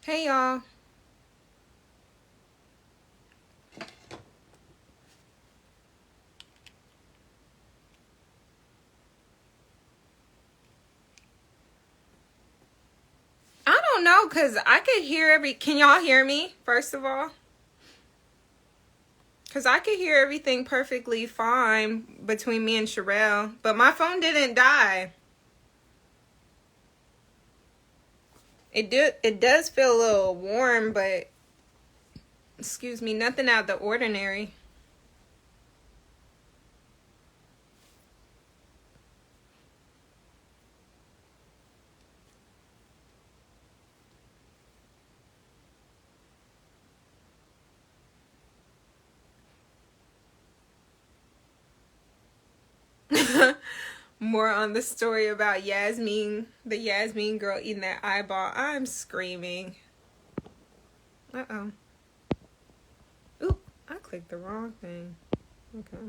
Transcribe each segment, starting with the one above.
Hey y'all. I don't know cuz I could hear can y'all hear me first of all? Cuz I could hear everything perfectly fine between me and Sharelle, but my phone didn't die. It does feel a little warm, but excuse me, nothing out of the ordinary. More on the story about Yasmin, the Yasmin girl eating that eyeball. I'm screaming. Uh-oh. Ooh, I clicked the wrong thing. Okay.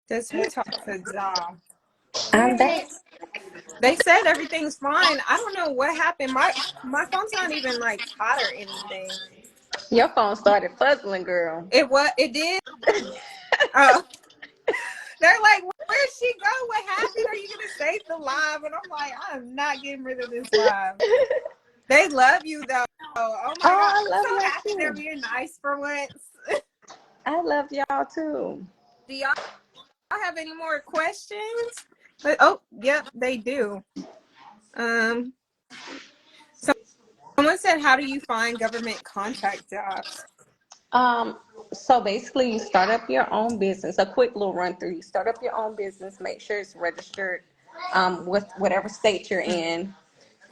Does who talk to Zal? I'm back. Hey, they said everything's fine. I don't know what happened. My phone's not even like hot or anything. Your phone started fuzzling, girl. It did. Uh, they're like, where'd she go? What happened? Are you gonna save the live? And I'm like, I'm not getting rid of this live. They love you though. Oh Oh, my god, I I'm love so y'all happy they're too. being nice for once. I love y'all too. Do y'all have any more questions? Oh, yep, they do. Um, someone said, how do you find government contract jobs? Um, so basically, you start up your own business. A quick little run through. You start up your own business. Make sure it's registered with whatever state you're in.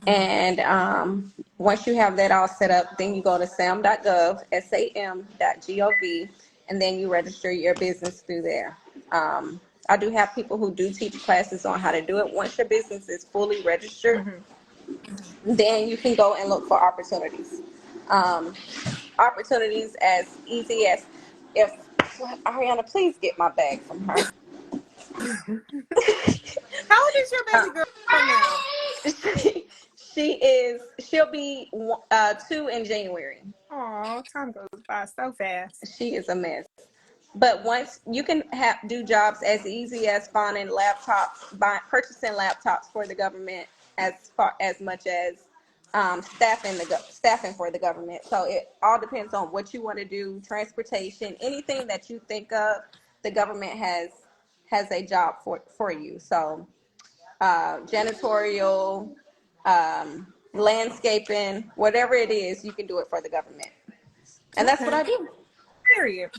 And once you have that all set up, then you go to sam.gov, sam.gov, and then you register your business through there. I do have people who do teach classes on how to do it. Once your business is fully registered, Mm-hmm. then you can go and look for opportunities. Um, Opportunities as easy as if Ariana, please get my bag from her. How old is your Uh, baby girl now? she'll be 2 in January. Oh, time goes by so fast. She is a mess. But once you can do jobs as easy as finding laptops, purchasing laptops for the government, as far as much as staffing for the government. So it all depends on what you want to do. Transportation, anything that you think of, the government has a job for you. So janitorial, landscaping, whatever it is, you can do it for the government, and that's what Okay. I do. Period.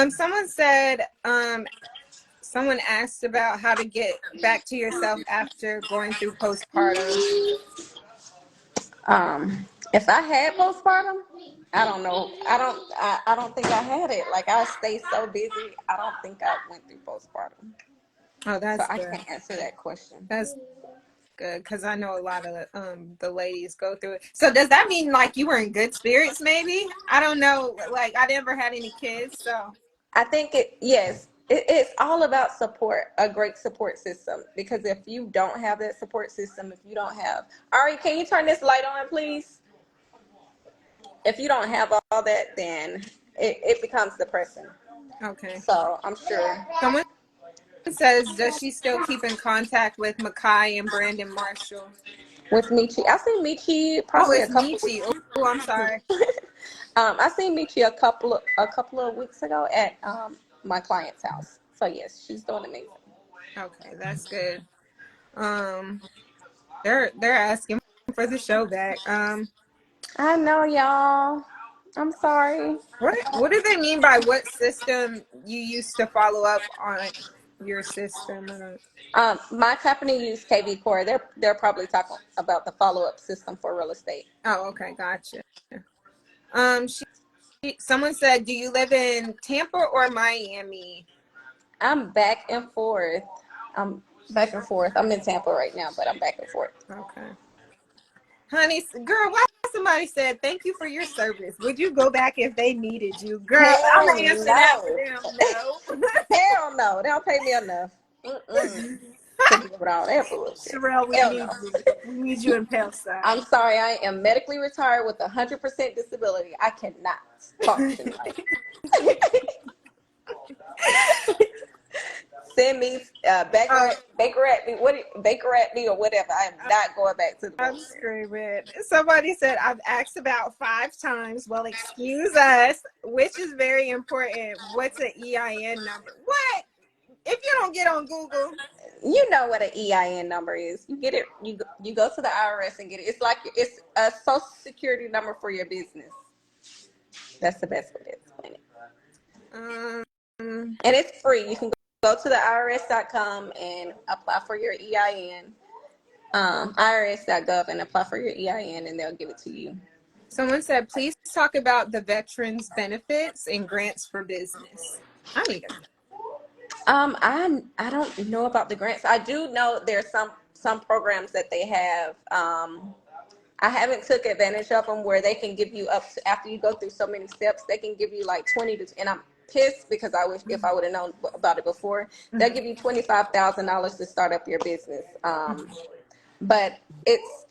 Someone said, someone asked about how to get back to yourself after going through postpartum. If I had postpartum, I don't know. I don't think I had it. Like I stay so busy. I don't think I went through postpartum. Oh, So that's I good. can't answer that question. That's good because I know a lot of the ladies go through it. So does that mean like you were in good spirits? Maybe I don't know. Like I never had any kids, so I think it's all about support, a great support system. Because if you don't have that support system, if you don't have Ari, can you turn this light on, please? If you don't have all that, then it becomes depressing. okay. So I'm sure. Someone says, does she still keep in contact with Makai and Brandon Marshall? With Michi, I seen Michi Oh, probably a it's couple. Michi. Oh, I'm sorry. I seen Michi a couple of weeks ago at my client's house. So yes, she's doing amazing. Okay, that's good. Um, they're asking for the show back. I know, y'all. I'm sorry. What do they mean by what system you used to follow up on your system? I don't. My company used KV Core. They're probably talking about the follow up system for real estate. Oh, okay, gotcha. She Someone said, do you live in Tampa or Miami? I'm back and forth. I'm back and forth. I'm in Tampa right now, but I'm back and forth. Okay. Honey, girl, why somebody said, thank you for your service. Would you go back if they needed you? Girl, I'm Hell going to answer that for no. them. No. Hell no. They don't pay me enough. To deal with all that bullshit. Sharelle, we Hell need no. you. We need you in Palisade. I'm sorry. I am medically retired with 100% disability. I cannot function right. Send me Baker at me, Baker at me or whatever. I am not going back to the I'm military. screaming. Somebody said, I've asked about 5 times. Well, excuse us, which is very important. What's an EIN number? What? If you don't get on Google. You know what an EIN number is. You get it. You go to the IRS and get it. It's a social security number for your business. That's the best way to explain it. And it's free. You can go to the IRS.com and apply for your EIN. IRS.gov and apply for your EIN, and they'll give it to you. Someone said, please talk about the veterans benefits and grants for business. I need them. I don't know about the grants. I do know there's some programs that they have. I haven't took advantage of them where they can give you up to, after you go through so many steps, they can give you like 20 to, and I'm pissed because I wish if I would have known about it before, they'll give you $25,000 to start up your business. But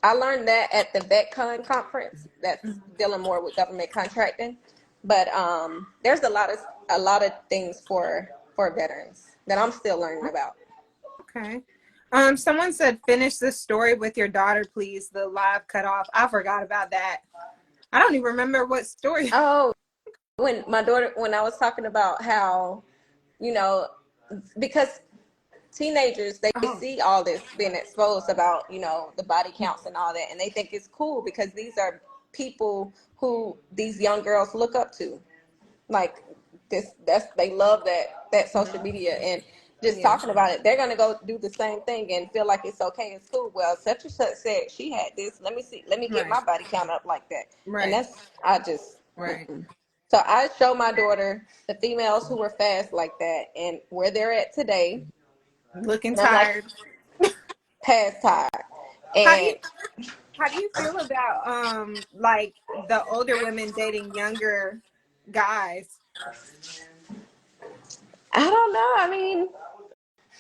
I learned that at the VetCon conference that's dealing more with government contracting. But there's a lot of things for veterans that I'm still learning about. Okay. Someone said, finish this story with your daughter, please. The live cut off. I forgot about that. I don't even remember what story. Oh, when I was talking about how, because teenagers, they see all this being exposed about, the body counts and all that, and they think it's cool because these are people who these young girls look up to. Like they love that social media and just talking about it. They're gonna go do the same thing and feel like it's okay, it's cool. Well, such and such said she had this. Let me get my body count up like that. And that's So I show my daughter the females who were fast like that and where they're at today. Looking tired. Like, past tired. And how do you feel about like the older women dating younger guys? I don't know. I mean,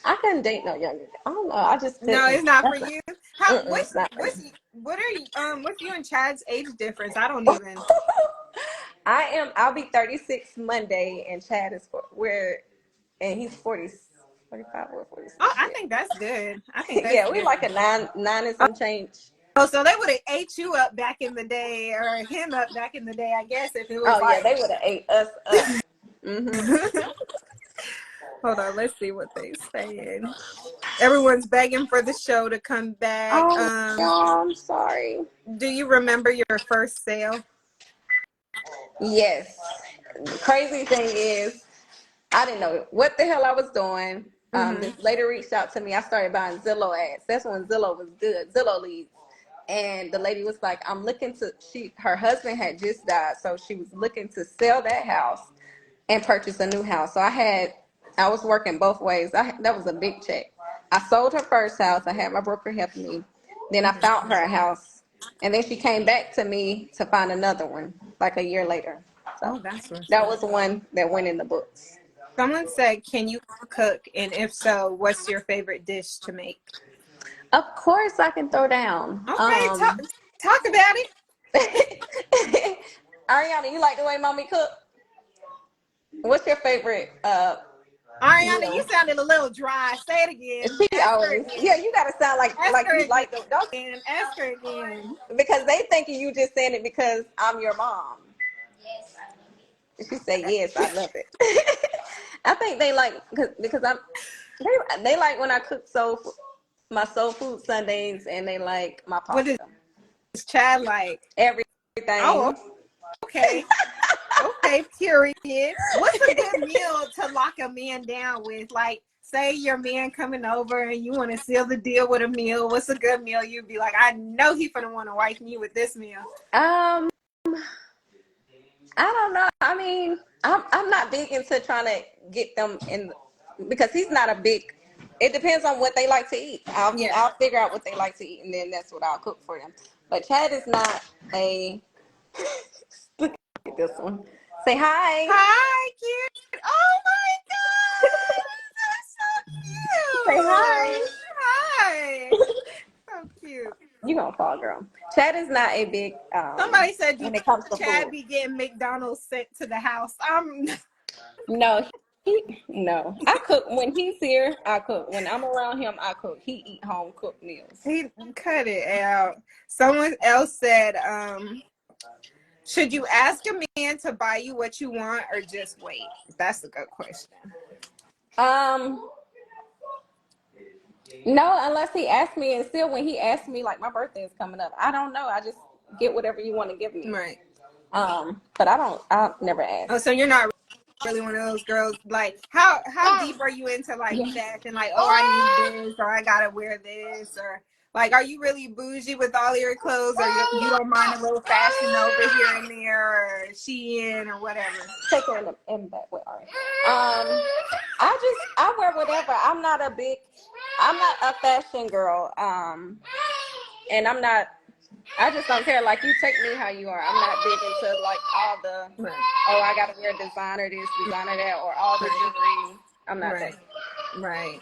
I couldn't date no younger. I don't know. I just couldn't. No, it's not for you. What's you and Chad's age difference? I don't even. I'll be 36 Monday, and Chad is and he's 45 or 46. Oh, I think that's good. I think that's yeah, good. we like a nine and some change. Oh, so they would have ate you up back in the day, or him up back in the day, I guess, if it was yeah, they would have ate us up. Hold on, let's see what they saying. Everyone's begging for the show to come back. I'm sorry. Do you remember your first sale? Yes. The crazy thing is, I didn't know what the hell I was doing. This lady reached out to me. I started buying Zillow ads. That's when Zillow was good. Zillow leads. And the lady was like, her husband had just died. So she was looking to sell that house and purchase a new house. So I was working both ways. That was a big check. I sold her first house. I had my broker help me. Then I found her a house. And then she came back to me to find another one, like a year later. So that was one that went in the books. Someone said, can you cook? And if so, what's your favorite dish to make? Of course I can throw down. Okay, talk about it. Ariana, you like the way mommy cook? What's your favorite Ariana, you sounded a little dry. Say it again. She always, yeah, you gotta sound like you like the and ask her again. Because they thinking you just saying it because I'm your mom. Yes, I love it. She said, yes, I love it. I think they like because they like when I cook my soul food Sundays, and they like my pasta. What is Chad like? Everything. Oh, okay. Okay, period. What's a good meal to lock a man down with? Like, say your man coming over and you want to seal the deal with a meal. What's a good meal you'd be like, I know he's gonna want to wife me with this meal? I don't know. I mean, I'm not big into trying to get them in because he's not a big. It depends on what they like to eat. Yeah. I'll figure out what they like to eat, and then that's what I'll cook for them. But Chad is not a. Look at this one. Say hi. Hi, cute. Oh Say my God. hi. These are so cute. Hi. So cute. You gonna fall, girl. Chad is not a big Somebody said when it comes to Chad food. be getting McDonald's sent to the house. No, no. I cook when he's here. I cook when I'm around him. I cook. He eat home cooked meals. He cut it out. Someone else said, should you ask a man to buy you what you want or just wait? That's a good question. Um, no, unless he asks me, and still when he asks me, like my birthday is coming up, I don't know. I just get whatever you want to give me. Right. But I don't. I'll never ask. Oh, so you're not really one of those girls. Like, how deep are you into like Yeah. fashion? Like, oh, I need this, or I gotta wear this, or like, are you really bougie with all your clothes, or you don't mind a little fashion over here and there, or Shein or whatever? Take her in the back with Ari. I wear whatever. I'm not a fashion girl. And I'm not. I just don't care. Like you take me how you are. I'm not big into like all the. Right. Oh, I gotta wear designer this, designer that, or all the jewelry. I'm not Right. that. Right.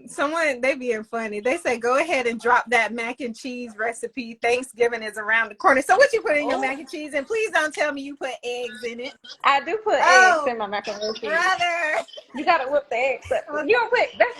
Someone they being funny. They say go ahead and drop that mac and cheese recipe. Thanksgiving is around the corner. So what you put in your Oh, mac and cheese? And please don't tell me you put eggs in it. I do put eggs Oh, in my macaroni and cheese. brother. You gotta whip the eggs up. You don't put that.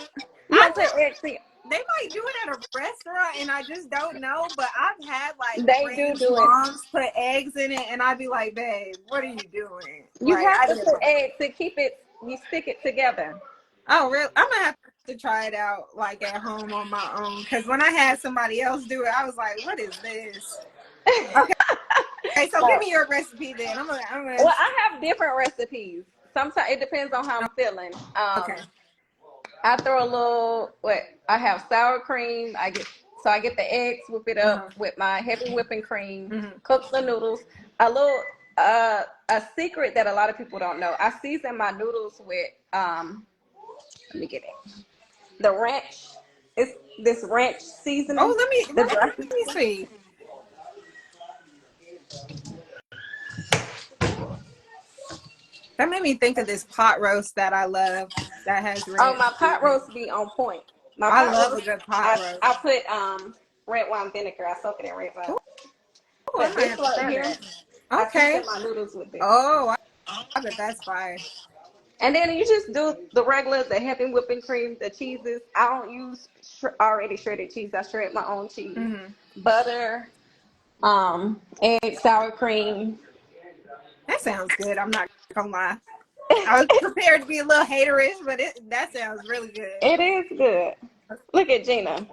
You I don't put just eggs in. they might do it at a restaurant and I just don't know. But I've had like They friends' do it. moms put eggs in it and I'd be like, babe, what are you doing? You Like have I to didn't put know. eggs to keep it. You stick it together. Oh, really? I'm gonna have to try it out like at home on my own. Cause when I had somebody else do it, I was like, what is this? Okay. Okay, so give So, me your recipe then. I'm gonna. well, I have different recipes. Sometimes it depends on how I'm feeling. Okay. I throw a little. What I have sour cream. I get the eggs, whip it up Uh-huh. with my heavy whipping cream. Mm-hmm. Cook the noodles. A little. A secret that a lot of people don't know. I season my noodles with. Let me get it. The ranch. It's this ranch seasoning. Oh, let The dry. me see. That made me think of this pot roast that I love that has Oh, ranch my pot seasoning. roast be on point. My I pot love a roast, good pot roast. I put red wine vinegar. I soak it in red wine. Oh, I But might this have to right try here, that. I season Okay. my noodles with it. Oh, I bet that's fire. And then you just do the regular, the heavy whipping cream, the cheeses. I don't use already shredded cheese. I shred my own cheese. Mm-hmm. Butter, egg, sour cream. That sounds good. I'm not gonna lie. I was prepared to be a little haterish, but that sounds really good. It is good. Look at Gina.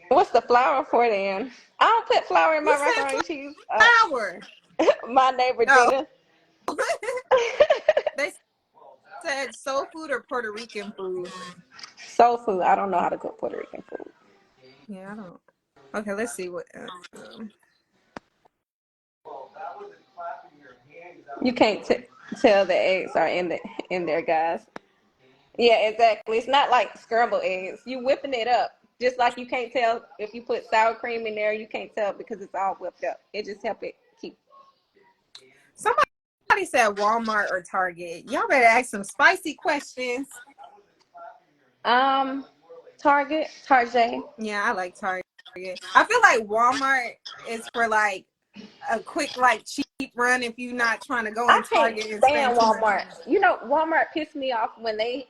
What's the flour for then? I don't put flour in Who my said macaroni and cheese. flour? My neighbor Oh, Gina. they said soul food or Puerto Rican food. Soul food. I don't know how to cook Puerto Rican food. Yeah, I don't. Okay, let's see what. You can't tell the eggs are in there, guys. Yeah, exactly. It's not like scrambled eggs. You whipping it up. Just like you can't tell if you put sour cream in there, you can't tell because it's all whipped up. It just help it keep. Somebody said Walmart or Target. Y'all better ask some spicy questions. Um, Target. Yeah, I like Target. I feel like Walmart is for like a quick, like cheap run if you're not trying to go I in can't Target and stand spend too much Walmart. money. You know, Walmart pissed me off when they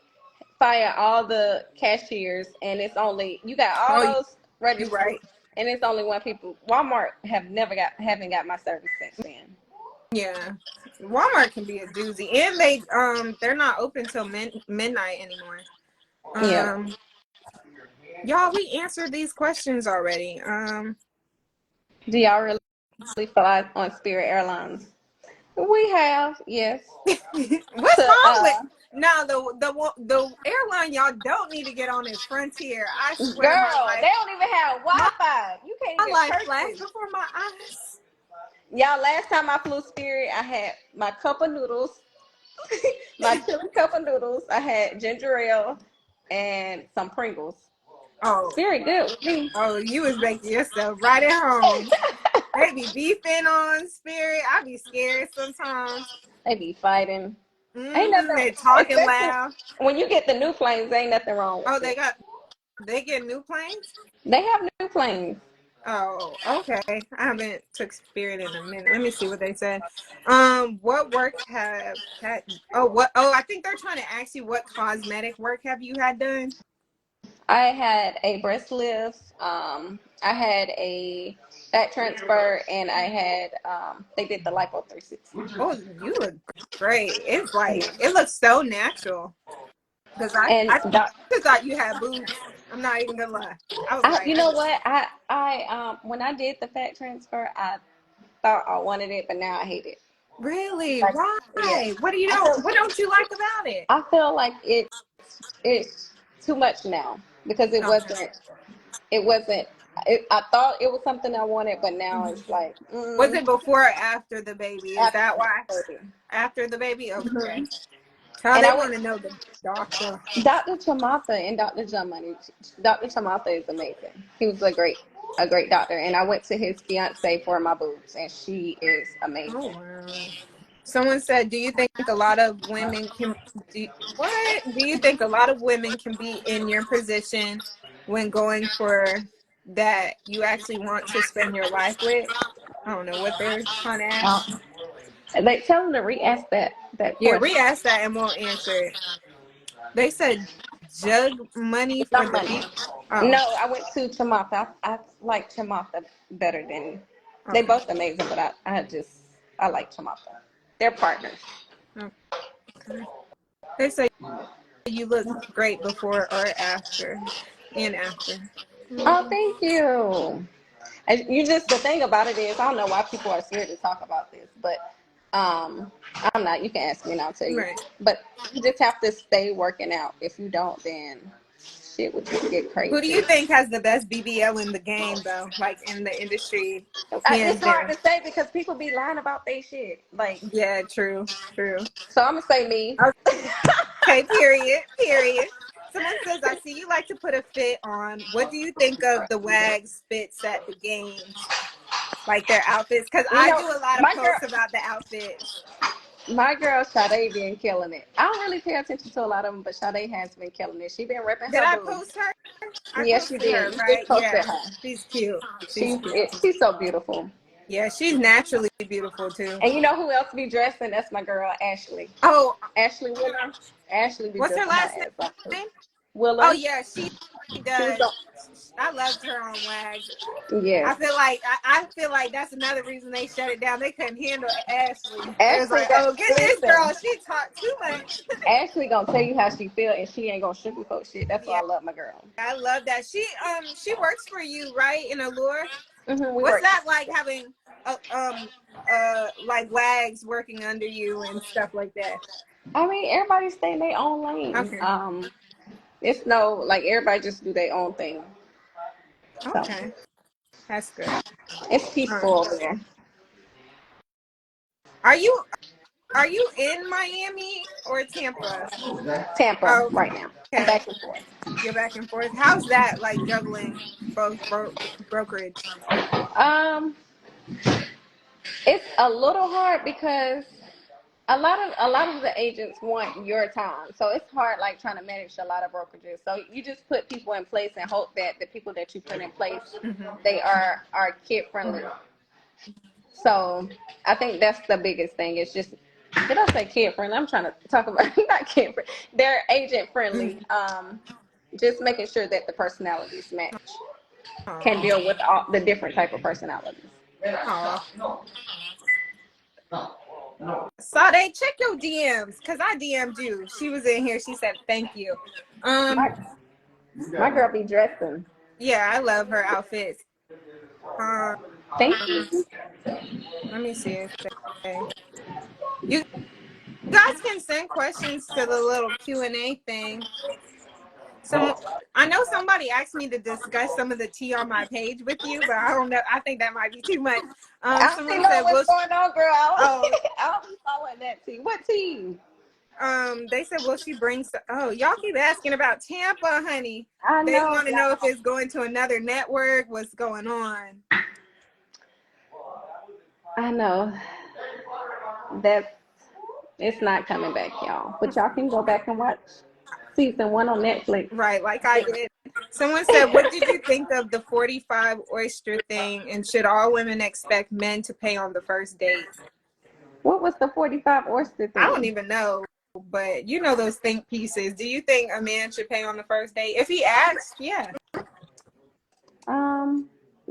fire all the cashiers and it's only you got all Oh, those you registers right. and it's only one people. Walmart haven't got my service since then. Yeah, Walmart can be a doozy, and they're not open till midnight anymore. Yeah. Um, y'all, we answered these questions already. Do y'all really fly on Spirit Airlines? We have, yes. What's To wrong with now the airline y'all don't need to get on is Frontier. I swear girl, they don't even have my, Wi-Fi. You can't my even life purchase. flashed before my eyes. Y'all, last time I flew Spirit, I had my cup of noodles, my chili cup of noodles. I had ginger ale and some Pringles. Oh, Spirit good with me. oh, you was making yourself right at home. They be beefing on Spirit. I be scared sometimes. They be fighting. Ain't Mm-hmm. nothing, They talking especially loud. when you get the new planes. Ain't nothing wrong Oh, with it. they get new planes? They have new planes. Oh, okay. I haven't took Spirit in a minute. Let me see what they said. What work have had? Oh, what? Oh, I think they're trying to ask you what cosmetic work have you had done? I had a breast lift. I had a fat transfer, and I had they did the lipo 360. Oh, you look great. It's like it looks so natural. Because I, And I just thought you had boobs. I'm not even gonna lie. I was you like, know what? When I did the fat transfer, I thought I wanted it, but now I hate it. really? Like, yeah, Why? What do you I don't? feel, What don't you like about it? I feel like it's too much now because Okay. it wasn't. I thought it was something I wanted, but now Mhm. it's like Was it before or after the baby? Is after that why? the surgery. After the baby? Okay. Mhm. How And they I went want to know the doctor. Dr. Chamatha and Dr. Jamani. Dr. Chamatha is amazing. He was a great doctor. And I went to his fiance for my boobs, and she is Oh amazing. wow. Someone said, "Do you think a lot of women can do what? Do you think a lot of women can be in your position when going for that you actually want to spend your life with?" I don't know what they're trying to ask. Um, they tell him to re-ask that Yeah, question. re-ask that and we'll answer it. They said jug money for Not the money. beat. Oh, No, I went to Chamatha. I like Chamatha better than they okay. both amazing, but I like Chamatha. They're partners. Okay. They say you look great before or after. And after. Oh, Mhm. thank you. And you just the thing about it is I don't know why people are scared to talk about this, but I'm not. You can ask me and I'll tell you. Right. But you just have to stay working out. If you don't, then shit would just get Who do crazy. you think has the best BBL in the game, though? Like in the industry, hands It's hard down. to say because people be lying about their shit. Like, Yeah, true, true. so I'm gonna say me. Okay, period, period. Someone says, I see you like to put a fit on. What do you think of the wag spits at the games? Like their outfits? Because You I know, do a lot of my girl, posts about the outfits. my girl Sade been killing it. I don't really pay attention to a lot of them, but Sade has been killing it. She been repping Did her I boobs. post her? I Yes, you posted did. her, You right? just posted Yeah. her. She's cute. She's cute. She's so beautiful. Yeah, she's naturally beautiful too. And you know who else be dressing? That's my girl Ashley. Oh, Ashley Willer. Ashley be what's her dressing her last ass off too. name? Oh Willer. yeah, she She was does. I loved her on Wags. on. Yes. I feel like that's another reason they shut it down. They couldn't handle Ashley. They was Ashley like, got oh, get this listen. girl. She talked too much. Ashley gonna tell you how she feel, and she ain't gonna sugarcoat shit. That's why Yeah, I love my girl. I love that. She works for you, right? In Allure. We What's work. that like having like Wags working under you and stuff like that? I mean, everybody stay in their own lane. Okay. It's no like everybody just do their own thing. So Okay. That's good. it's Um, peaceful over there. are you are you in Miami or Tampa? Tampa Oh, right now. I'm okay. back and forth. You're back and forth. How's that like juggling both brokerage? Um, it's a little hard because a lot of the agents want your time, so it's hard like trying to manage a lot of brokerages. So you just put people in place and hope that the people that you put in place Mm-hmm. they are kid friendly. So I think that's the biggest thing. It's just did I say kid friendly? I'm trying to talk about not kid friendly. They're agent friendly. Just making sure that the personalities match. Can Oh, deal with all the different type of personalities. oh. Sade, check your DMs because I DM'd you. She was in here. She said thank you. My, my girl be dressing. Yeah, I love her outfits. Um, Thank you. let me see if they. You guys can send questions to the little Q&A thing. Some, I know somebody asked me to discuss some of the tea on my page with you, but I don't know. I think that might be too much. I don't Someone even know said, what's "Well, going on, girl. oh, I'll be following that tea. What tea? they said, well, she brings. Oh, y'all keep asking about Tampa, honey. I They know, want to know if y'all. it's going to another network. What's going on?" I know that it's not coming back, y'all. But y'all can go back and watch season 1 on Netflix. Right, like I did. Someone said, "What did you think of the 45 oyster thing? And should all women expect men to pay on the first date?" What was the 45 oyster I don't thing? even know, but you know those think pieces. Do you think a man should pay on the first date? If he asks, yeah.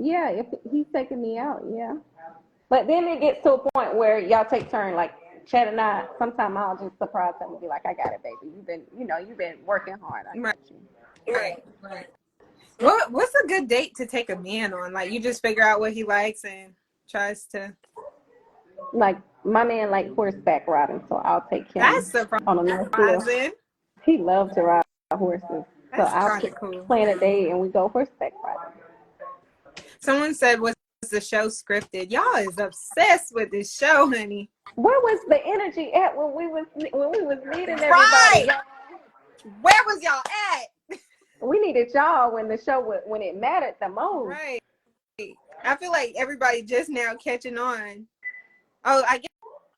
Yeah, if he's taking me out, yeah. But then it gets to a point where y'all take turn, like Chad and I. Sometimes I'll just surprise him and be like, "I got it, baby. You've been working hard. I Right, got you." right. What's a good date to take a man on? Like you just figure out what he likes and tries to. Like my man like horseback riding, so I'll take him That's on a nice little. surprising. He loves to ride horses, so That's I'll kind of cool. plan a day and we go horseback riding. Someone said, "Was the show scripted?" Y'all is obsessed with this show, honey. Where was the energy at when we was meeting everybody? Right. Where was y'all at? We needed y'all when the show when it mattered the most. Right. I feel like everybody just now catching on. Oh, I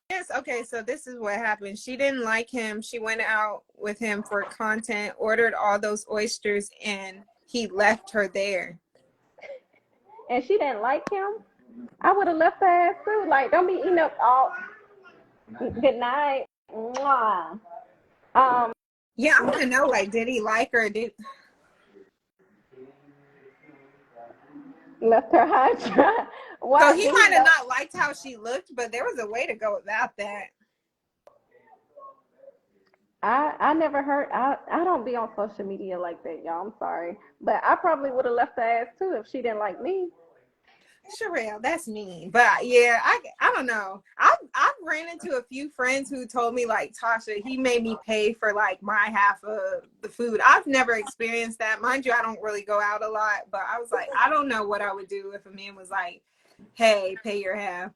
guess, okay, so this is what happened. She didn't like him. She went out with him for content, ordered all those oysters, and he left her there. And she didn't like him. I would have left her ass too. Like, don't be eating up all. Good night. Mwah. Um, Yeah, I want to know, like, did he like her? Left her high dry. So Why he did might he have know? not liked how she looked, but there was a way to go about that. I never heard. I don't be on social media like that, y'all. I'm sorry, but I probably would have left her ass too if she didn't like me. Sharelle, that's mean. But yeah, I don't know. I've ran into a few friends who told me like, Tasha, he made me pay for like my half of the food. I've never experienced that. Mind you, I don't really go out a lot, but I was like, I don't know what I would do if a man was like, hey, pay your half.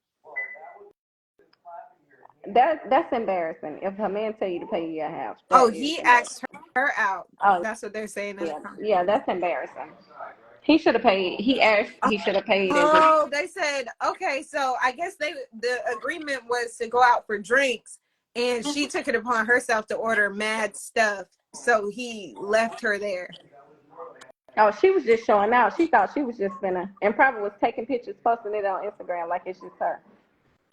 That's embarrassing. If a man tell you to pay your half, Oh, that is he embarrassing. asked her out. Oh That's what they're saying in the yeah, comments. yeah, that's embarrassing. He should have paid. He asked. He should have paid and just. Oh, they said, okay, so I guess the agreement was to go out for drinks, and she took it upon herself to order mad stuff, so he left her there. Oh, she was just showing out. She thought she was just finna, and probably was taking pictures, posting it on Instagram like it's just her.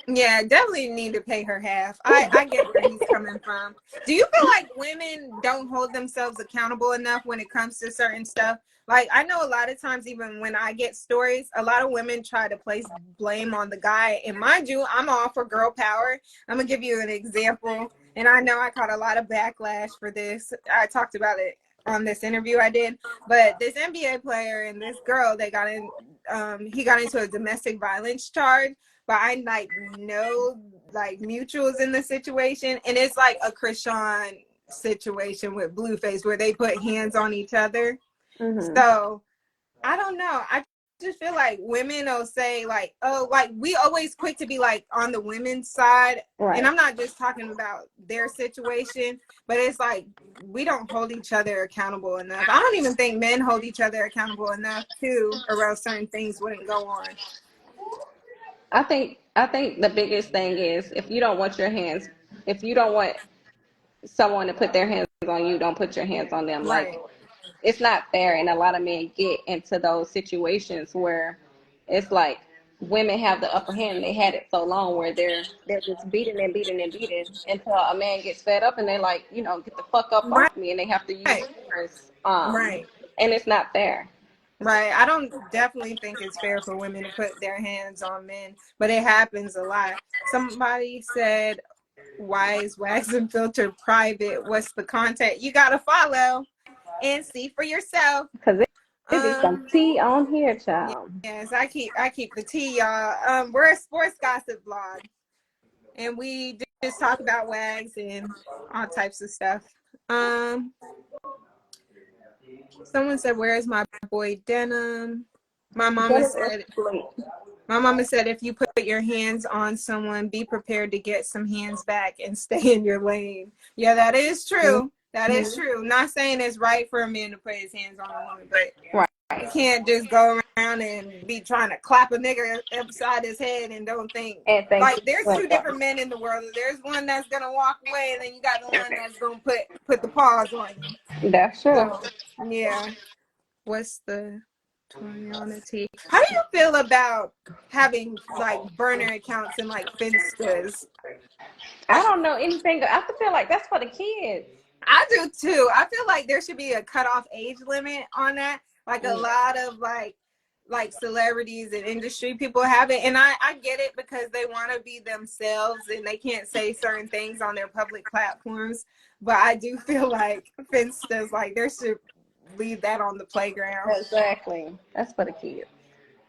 Yeah, definitely need to pay her half. I get where he's coming from. Do you feel like women don't hold themselves accountable enough when it comes to certain stuff? Like I know a lot of times, even when I get stories, a lot of women try to place blame on the guy. And mind you, I'm all for girl power. I'm gonna give you an example. And I know I caught a lot of backlash for this. I talked about it on this interview I did. But this NBA player and this girl, they got in he got into a domestic violence charge, but I like know like mutuals in the situation, and it's like a Krishan situation with Blueface where they put hands on each other. Mhm. So I don't know. I just feel like women will say like, oh, like we always quick to be like on the women's side. And Right. I'm not just talking about their situation, but it's like we don't hold each other accountable enough. I don't even think men hold each other accountable enough too, or else certain things wouldn't go on. I think the biggest thing is if you don't want someone to put their hands on you, don't put your hands on them. Like Right. it's not fair, and a lot of men get into those situations where it's like women have the upper hand. And they had it so long where they're just beating and beating and beating until a man gets fed up and they like get the fuck up Right. off me, and they have to use force. Right. And it's not fair. Right. I don't definitely think it's fair for women to put their hands on men, but it happens a lot. Somebody said, why is Wax and Filter private? What's the content? You gotta follow and see for yourself. Because it be some Um, tea on here, child. yes, I keep the tea, y'all. We're a sports gossip blog, and we just talk about Wags and all types of stuff. Um, Someone said, "Where's my boy Denim?" My mama Denim is said, sleep. "My mama said if you put your hands on someone, be prepared to get some hands back and stay in your lane." Yeah, that is true. That is Mm-hmm. true. Not saying it's right for a man to put his hands on a woman, but Right. you can't just go around and be trying to clap a nigga upside his head and don't think. And things Like, there's like two that. different men in the world. There's one that's gonna walk away, and then you got the one that's gonna put the paws on you. That's true. So yeah. What's the Toyana T? How do you feel about having like burner accounts and like Finstas? I don't know anything. I feel like that's for the kids. I do too. I feel like there should be a cutoff age limit on that. Like a lot of like celebrities and industry people have it, and I get it because they want to be themselves and they can't say certain things on their public platforms. But I do feel like Finstas, like there should leave that on the playground. Exactly. That's for the kids.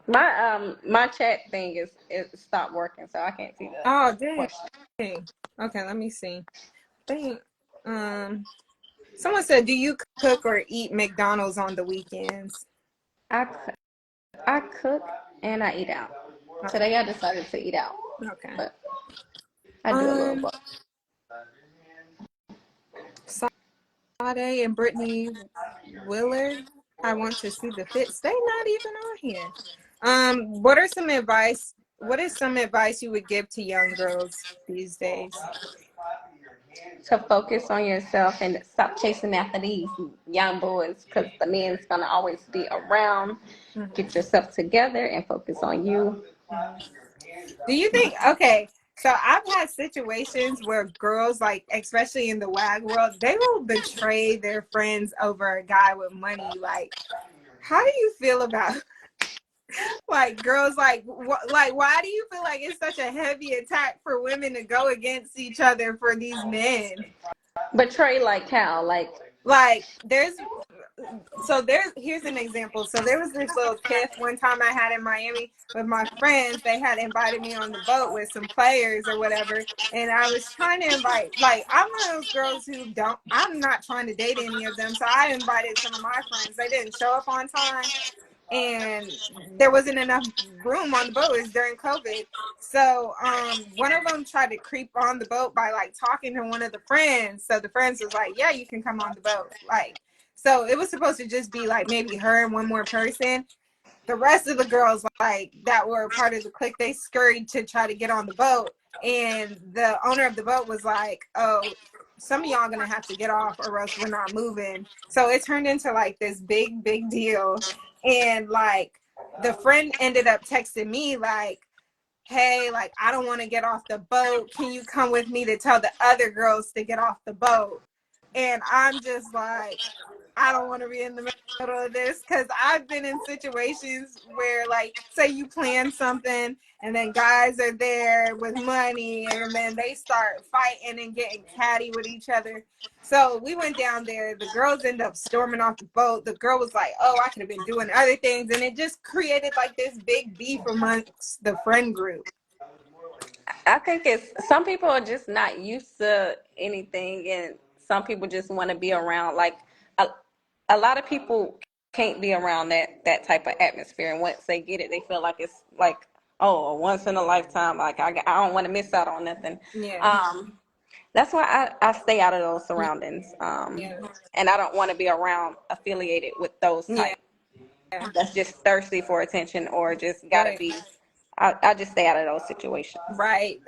My chat thing is stopped working, so I can't see the Oh dang. question. Okay, let me see. I think someone said, "Do you cook or eat McDonald's on the weekends?" I I cook and I eat out. Okay. Today I decided to eat out, Okay. but I do a little Um, bit. Sade and Brittany Willard. I want to see the fits. They not even on here. What are some advice? What is some advice you would give to young girls these days? To focus on yourself and stop chasing after these young boys because the men's gonna always be around. Get Mm-hmm. yourself together and focus on you. Mm-hmm. Do you think, okay, so I've had situations where girls, like, especially in the WAG world, they will betray their friends over a guy with money. Like, how do you feel about, like, girls, like, why do you feel like it's such a heavy attack for women to go against each other for these men? Betray like how? Like Like, here's an example. So there was this little tiff one time I had in Miami with my friends. They had invited me on the boat with some players or whatever, and I was trying to invite, like, I'm one of those girls who don't, I'm not trying to date any of them, so I invited some of my friends. They didn't show up on time, and there wasn't enough room on the boat. It was during COVID. So one of them tried to creep on the boat by like talking to one of the friends. So the friends was like, "Yeah, you can come on the boat." Like, so it was supposed to just be like maybe her and one more person. The rest of the girls like that were part of the clique, they scurried to try to get on the boat, and the owner of the boat was like, "Oh, some of y'all gonna have to get off or else we're not moving." So it turned into like this big deal, and like the friend ended up texting me like, "Hey, like, I don't want to get off the boat, can you come with me to tell the other girls to get off the boat?" And I'm just like, I don't want to be in the middle of this, because I've been in situations where, like, say you plan something and then guys are there with money and then they start fighting and getting catty with each other. So we went down there. The girls end up storming off the boat. The girl was like, "Oh, I could have been doing other things," and it just created like this big beef amongst the friend group. I think it's some people are just not used to anything, and some people just want to be around. Like a, a lot of people can't be around that type of atmosphere, and once they get it, they feel like it's like oh, once in a lifetime. Like I don't want to miss out on nothing. Yeah. Um, that's why I stay out of those surroundings. Yeah. And I don't want to be around affiliated with those Yeah. type that's just thirsty for attention or just gotta Right. be. I just stay out of those situations. Right.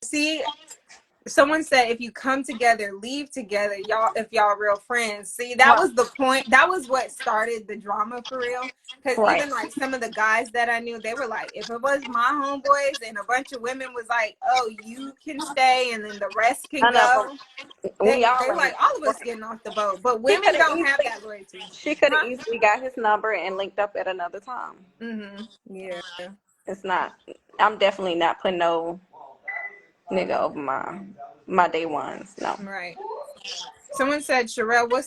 See, someone said if you come together, leave together, y'all, if y'all real friends. See, that Right. was the point. That was what started the drama for real. Because Right. even like some of the guys that I knew, they were like, if it was my homeboys and a bunch of women was like, "Oh, you can stay and then the rest can None of them. go," We they already. like all of us Right. getting off the boat. But She women could have don't have easily. that loyalty. She could have Huh? easily got his number and linked up at another time. Mm-hmm. Yeah. It's not. I'm definitely not putting no nigga over my day ones. No. Right. Someone said, "Sharelle, what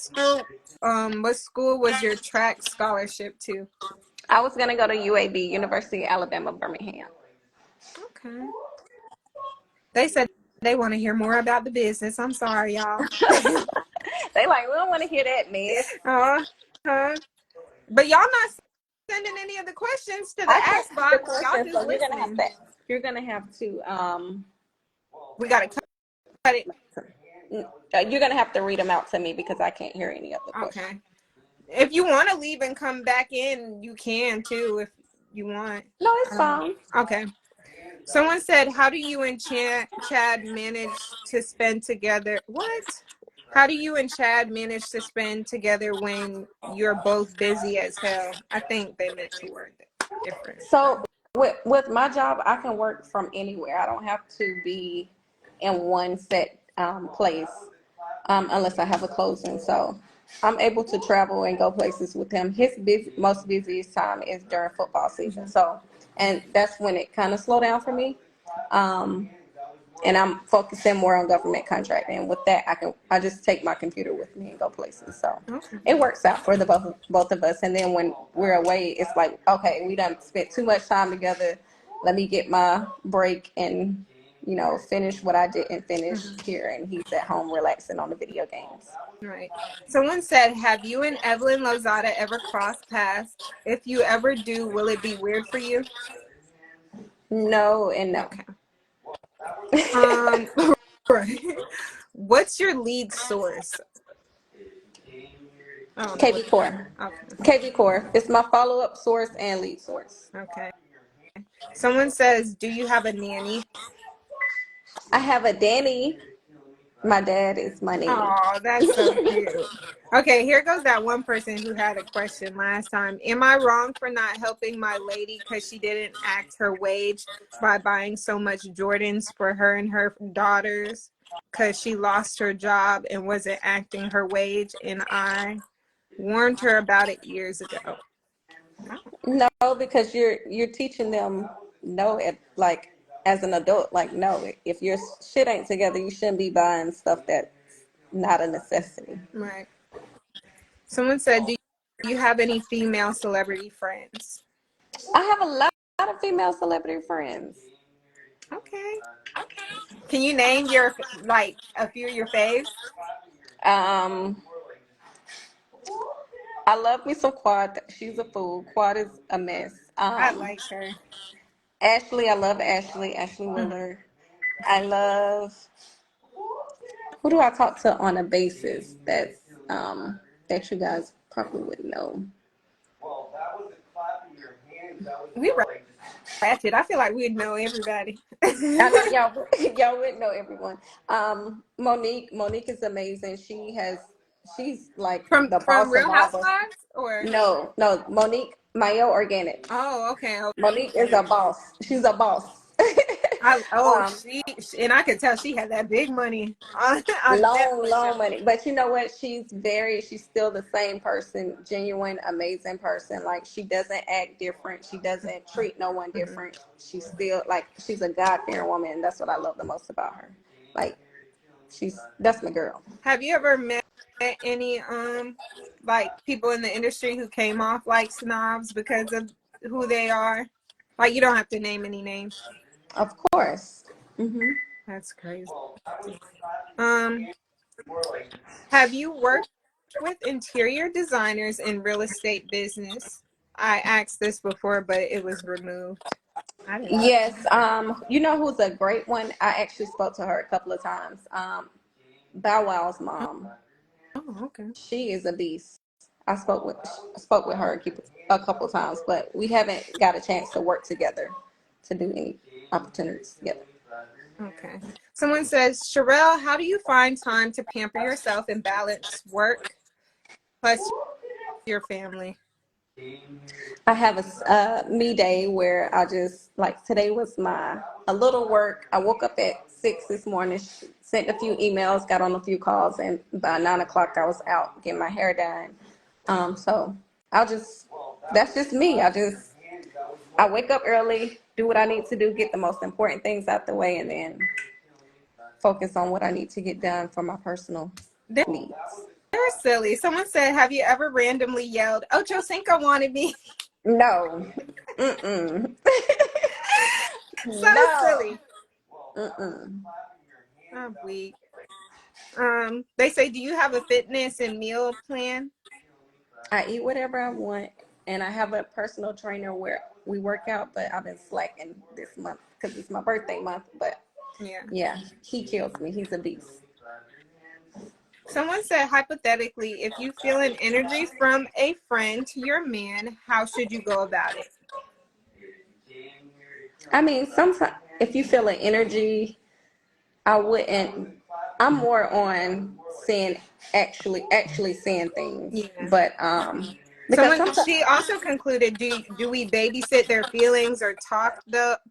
school was your track scholarship to?" I was gonna go to UAB, University of Alabama, Birmingham. Okay. They said they want to hear more about the business. I'm sorry, y'all. They like, we don't want to hear that mess. Oh, But y'all not sending any of the questions to the I can't ask see the box. Y'all question, just so listening. you're gonna have to We gotta cut it. you're gonna have to read them out to me because I can't hear any of the questions. Okay. If you want to leave and come back in, you can too. If you want. No, I it's don't know. fine. Okay. Someone said, "How do you and Chad manage to spend together?" What? How do you and Chad manage to spend together when you're both busy as hell? I think they meant to word it different. So with my job, I can work from anywhere. I don't have to be in one set place unless I have a closing. So I'm able to travel and go places with him. His most busiest time is during football season. Mm-hmm. So, and that's when it kind of slow down for me. Um, and I'm focusing more on government contracting. And with that, I just take my computer with me and go places. So Okay. it works out for the both of us. And then when we're away, it's like, okay, we done spent too much time together. Let me get my break and finish what I didn't finish Mm-hmm. here. And he's at home relaxing on the video games. Right. Someone said, "Have you and Evelyn Lozada ever crossed paths? If you ever do, will it be weird for you?" No and no. Okay. Um. Right. What's your lead source? I don't know what KV that. Core. Okay. KV Core. It's my follow up source and lead source. Okay. Someone says, "Do you have a nanny?" I have a Danny. My dad is my nanny. Oh, that's so cute. Okay, here goes that one person who had a question last time. Am I wrong for not helping my lady because she didn't act her wage by buying so much Jordans for her and her daughters because she lost her job and wasn't acting her wage? And I warned her about it years ago. Oh, No, because you're teaching them no like as an adult, like no, if your shit ain't together, you shouldn't be buying stuff that's not a necessity. right. Someone said, "Do you have any female celebrity friends?" I have a lot of female celebrity friends. Okay. Can you name your like a few of your faves? Um, I love me some Quad. She's a fool. Quad is a mess. I like her. Ashley, I love Ashley. Ashley Mhm. Willer. I love. Who do I talk to on a basis that you guys probably would know? We ratchet. I feel like we'd know everybody. I know y'all y'all would know everyone. Monique is amazing. She's like the from boss of Real all of us. Housewives or No, Monique Mayo Organic. oh okay Monique is okay. a boss. She's a boss. um, She and I could tell she had that big money on Netflix. long money. But you know what? She's still the same person, genuine, amazing person. Like she doesn't act different. She doesn't treat no one Mhm. different. She's still like she's a God fearing woman. And that's what I love the most about her. Like that's my girl. Have you ever met any like people in the industry who came off like snobs because of who they are? Like you don't have to name any names. Of course. Hmm. That's crazy. Um, have you worked with interior designers in real estate business? I asked this before, but it was removed. I didn't know. Yes. You know who's a great one? I actually spoke to her a couple of times. Bow Wow's mom. Oh, okay. She is a beast. I spoke with her a couple of times, but we haven't got a chance to work together to do any opportunities together. Okay. Someone says, Sharelle, how do you find time to pamper yourself and balance work plus your family? I have a me day where I just like today was my a little work. I woke up at 6 this morning, sent a few emails, got on a few calls, and by 9 o'clock I was out getting my hair done. So I'll just that's just me. I wake up early, do what I need to do, get the most important things out the way, and then focus on what I need to get done for my personal They're needs. silly. Someone said, have you ever randomly yelled, Ocho Cinco wanted me? No. Mm-mm. So No. silly. Mm-mm. I'm weak. They say, do you have a fitness and meal plan? I eat whatever I want, and I have a personal trainer where we work out. But I've been slacking this month because it's my birthday month. But Yeah. yeah, he kills me. He's a beast. Someone said, hypothetically, if you feel an energy from a friend to your man, how should you go about it? I mean, sometimes if you feel an energy, I wouldn't. I'm more on saying actually saying things, Yeah. but because Someone sometimes, she also concluded, do we babysit their feelings or talk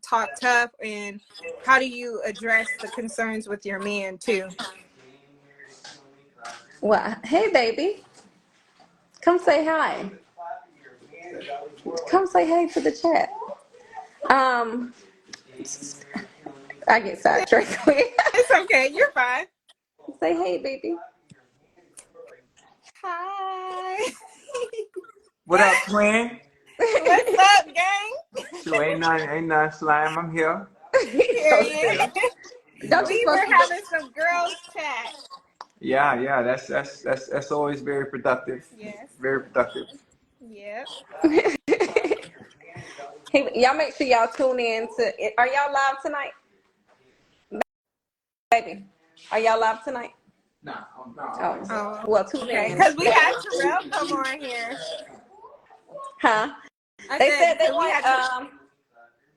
tough, and how do you address the concerns with your man too? well, hey baby, come say hi. Come say hey to the chat. Um, I get sidetracked. It's okay, you're fine. Say hey, baby. Hi. What up, twin? What's up, gang? Shoot, ain't none slime. I'm here. So Period. silly. Don't you We supposed were to be having some girls chat. Yeah. That's always very productive. Yes. Very productive. Yep. Hey, y'all make sure y'all tune in to. Are y'all live tonight, baby? Are y'all live tonight? Nah, Oh, Oh, well, tune okay. in. Because we had Sharelle come on here. Huh? I They said said they because we want had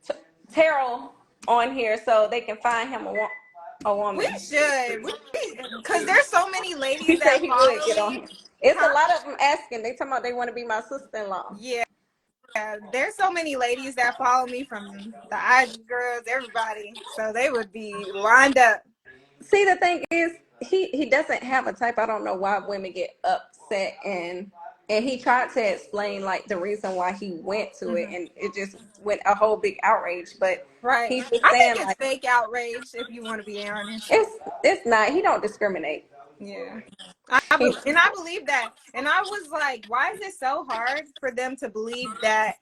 T- Terrell on here so they can find him a we woman. should because there's so many He ladies said that he would follow get on me. here. It's a Huh? lot of them asking. They talking about they want to be my sister-in-law. Yeah. There's so many ladies that follow me from the IG girls, everybody. So they would be lined up. See, the thing is, he doesn't have a type. I don't know why women get upset, and he tried to explain like the reason why he went to it, Hmm. and it just went a whole big outrage. But Right. he's just I think saying it's like fake outrage if you want to be honest. it's not. He don't discriminate. Yeah. He, And I believe that. And I was like, why is it so hard for them to believe that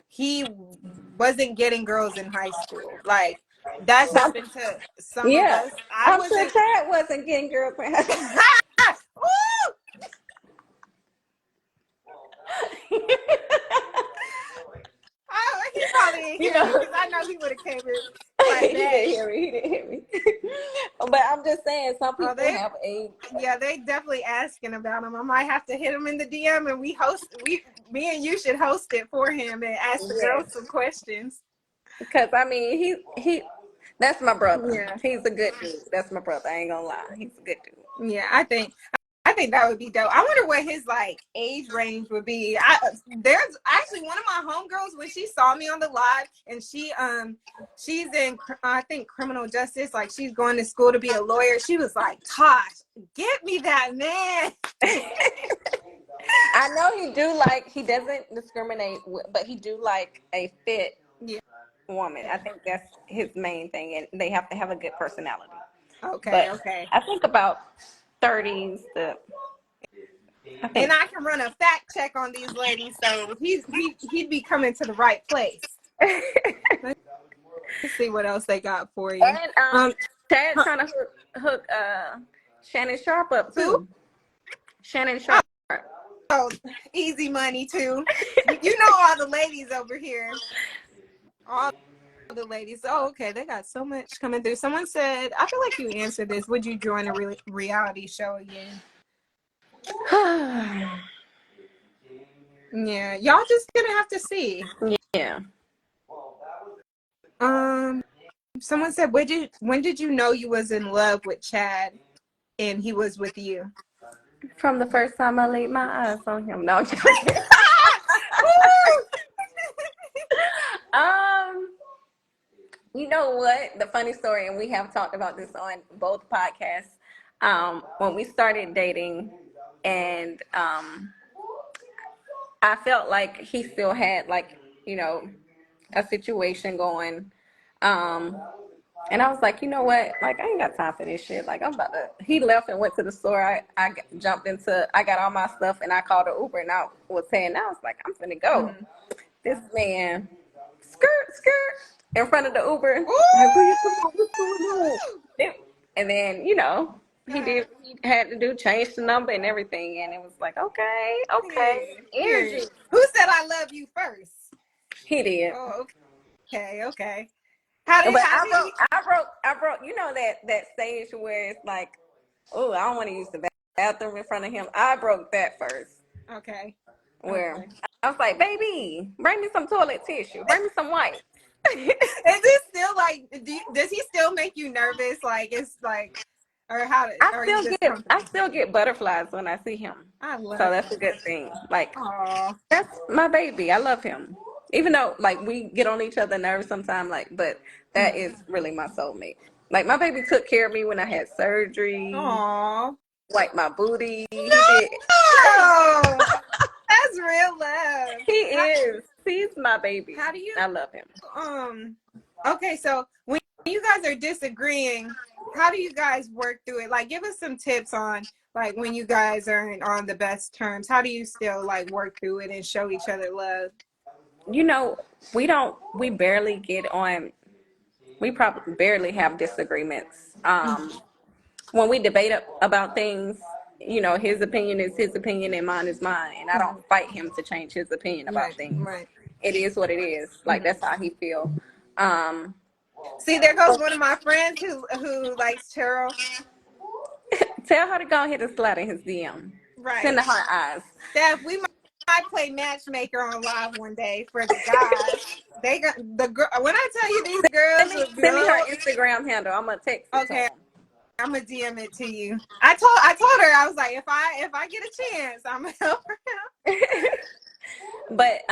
he wasn't getting girls in high school? Like that some, happened to some of yeah, us. I I'm sure wasn't. Chad wasn't getting girls. Woo! Oh, he probably didn't You hear me know, because I know he would have came in like, he didn't "Babe, hear me. He didn't hear me. But I'm just saying, some oh, people have a. yeah, they definitely asking about him. I might have to hit him in the DM, and me and you should host it for him and ask the Yes. girls some questions." Because I mean, he that's my brother. Yeah, He's a good dude. That's my brother. I ain't gonna lie. He's a good dude. yeah, I think that would be dope. I wonder what his like age range would be. There's actually one of my homegirls when she saw me on the live, and she's in I think criminal justice. Like she's going to school to be a lawyer. She was like, "Tosh, get me that man." I know he doesn't discriminate, but he do like a fit Yeah. woman. I think that's his main thing, and they have to have a good personality. Okay. But Okay. I think about 30s. I And think. I can run a fact check on these ladies, so he'd be coming to the right place. Let's see what else they got for you. And Um, Chad's trying to hook Shannon Sharp up who? too. Shannon Sharp. Oh, easy money too. You know all the ladies over here. All the ladies. Oh, okay. They got so much coming through. Someone said, I feel like you answered this. Would you join a reality show again? Yeah, y'all just gonna have to see. Yeah. Um, someone said, when did you know you was in love with Chad and he was with you? From the first time I laid my eyes on him. No, I'm joking. um, you know what? The funny story, and we have talked about this on both podcasts. When we started dating, and I felt like he still had like a situation going. Um, and I was like, you know what? Like, I ain't got time for this shit. Like, I'm about to. He left and went to the store. I jumped into. I got all my stuff and I called an Uber and I was saying, I was like, I'm finna go. Mm-hmm. This man, skirt, in front of the Uber. Like, what's Ooh! going on? And then. he did. He had to do change the number and everything, and it was like, okay, Period. energy. Period. Who said I love you first? He did. Oh, okay, okay. But How did he? I wrote. You know that stage where it's like, oh, I don't want to use the bathroom in front of him. I broke that first. Okay, Where okay. I was like, baby, bring me some toilet tissue. Bring me some wipes. Is it still like? Does he still make you nervous? Like it's like, or how? Are you just I comfortable? still get butterflies when I see him. I So love that's a it. good thing. Like Aw. that's my baby. I love him. Even though like we get on each other nerves sometimes, like, but that Mm. is really my soulmate. Like my baby took care of me when I had surgery, Aw. wiped my booty. He did. No, that's real love. He is. He's my baby. How do you I love him. um? Okay, so when you guys are disagreeing, how do you guys work through it? Like, give us some tips on like when you guys aren't on the best terms. How do you still like work through it and show each other love? You know, we barely get on. We probably barely have disagreements. When we debate about things, you know, his opinion is his opinion and mine is mine, and I don't Mhm. fight him to change his opinion about Right, things. right. It is what it is. Like Mhm. that's how he feel. Um, See, there goes one of my friends who likes Cheryl. tell her to go ahead and slide in his DM. Send Right, her her eyes. Steph. We might play matchmaker on live one day for the guys. They got the girl. When I tell you these girls would be Send me her oh, Instagram handle. I'm gonna text it to okay. I'm gonna DM it to you. I told her I was like if I get a chance I'm gonna help her out. him. But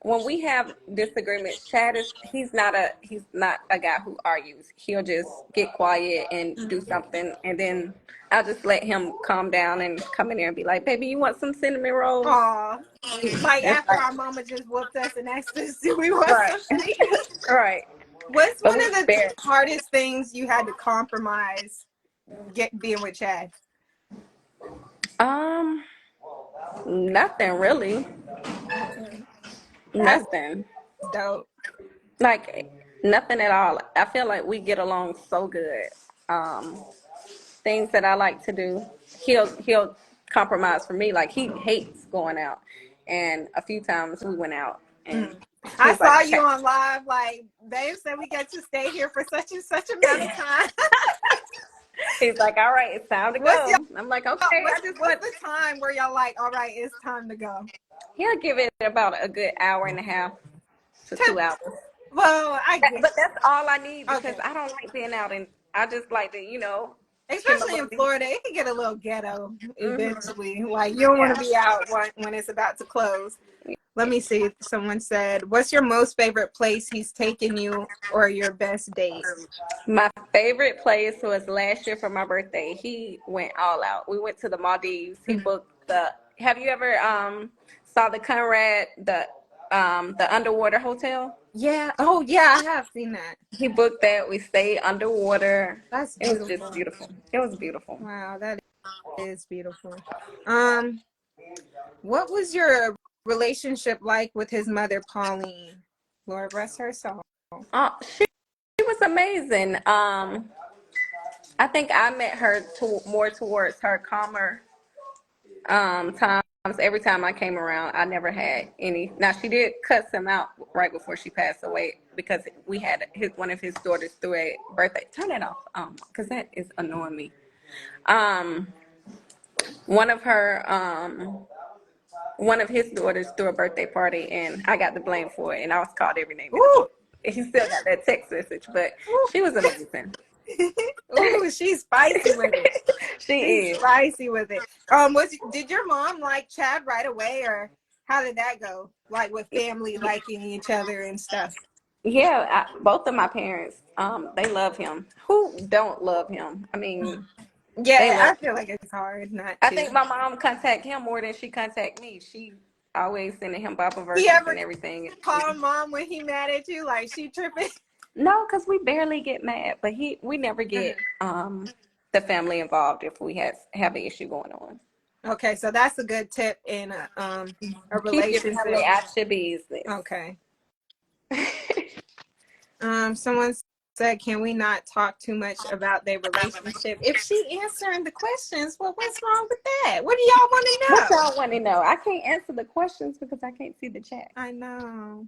when we have disagreements, Chad is he's not a guy who argues. He'll just get quiet and do something, and then I'll just let him calm down and come in there and be like, "Baby, you want some cinnamon rolls?" Aw, like It's after like our mama just whooped us and asked us, do we want right, something? right. What's But one we of the bear hardest things you had to compromise being with Chad? um nothing really, Okay, that's nothing dope. like nothing at all. I feel like we get along so good. Um, things that I like to do, he'll compromise for me. Like he hates going out, and a few times we went out, and Mm. he I was like, saw you okay. on live, like babe said we get to stay here for such and such amount of time. He's like, all right, it's time to What's go. I'm like, okay. I just what's want. the time where y'all like, all right, it's time to go? He'll give it about a good hour and a half to 2 hours. Well, I get But that's all I need because okay. I don't like being out, and I just like to, chill a Especially little in bit. Florida, it can get a little ghetto Hmm. eventually. Like you don't want Yeah. to be out when it's about to close. Let me see. Someone said, "What's your most favorite place he's taken you, or your best date?" My favorite place was last year for my birthday. He went all out. We went to the Maldives. He Mhm. booked the. Have you ever saw the Conrad the underwater hotel? Yeah. Oh, yeah. I have seen that. He booked that. We stayed underwater. That's It was just beautiful. beautiful. It was beautiful. Wow, that is beautiful. Um, what was your relationship like with his mother, Pauline? Lord rest her soul. She was amazing. I think I met her more towards her calmer times. Every time I came around, I never had any. Now she did cuss him out right before she passed away because we had one of his daughters threw a birthday. Turn that off, because that is annoying me. Um, one of her one of his daughters threw a birthday party, and I got the blame for it, and I was called every name in the Ooh, book. And he still got that text message, but she was amazing. ooh, she's spicy with it. She She's is. spicy with it. Did your mom like Chad right away, or how did that go? Like with family liking each other and stuff. Yeah, both of my parents, they love him. Who don't love him? I mean, they Yeah, love I him. feel like it's hard not I to. think my mom contact him more than she contact me. She always sending him Bible He verses ever and everything. call mom when he mad at you? Like she tripping? No, because we barely get mad, but we never get the family involved if we have an issue going on. Okay, so that's a good tip in a Keep your family relationship. out your business. Okay. Someone said, can we not talk too much about their relationship? If she answering the questions, well, what's wrong with that? What do y'all want to What know? y'all want to know? I can't answer the questions because I can't see the chat. I know.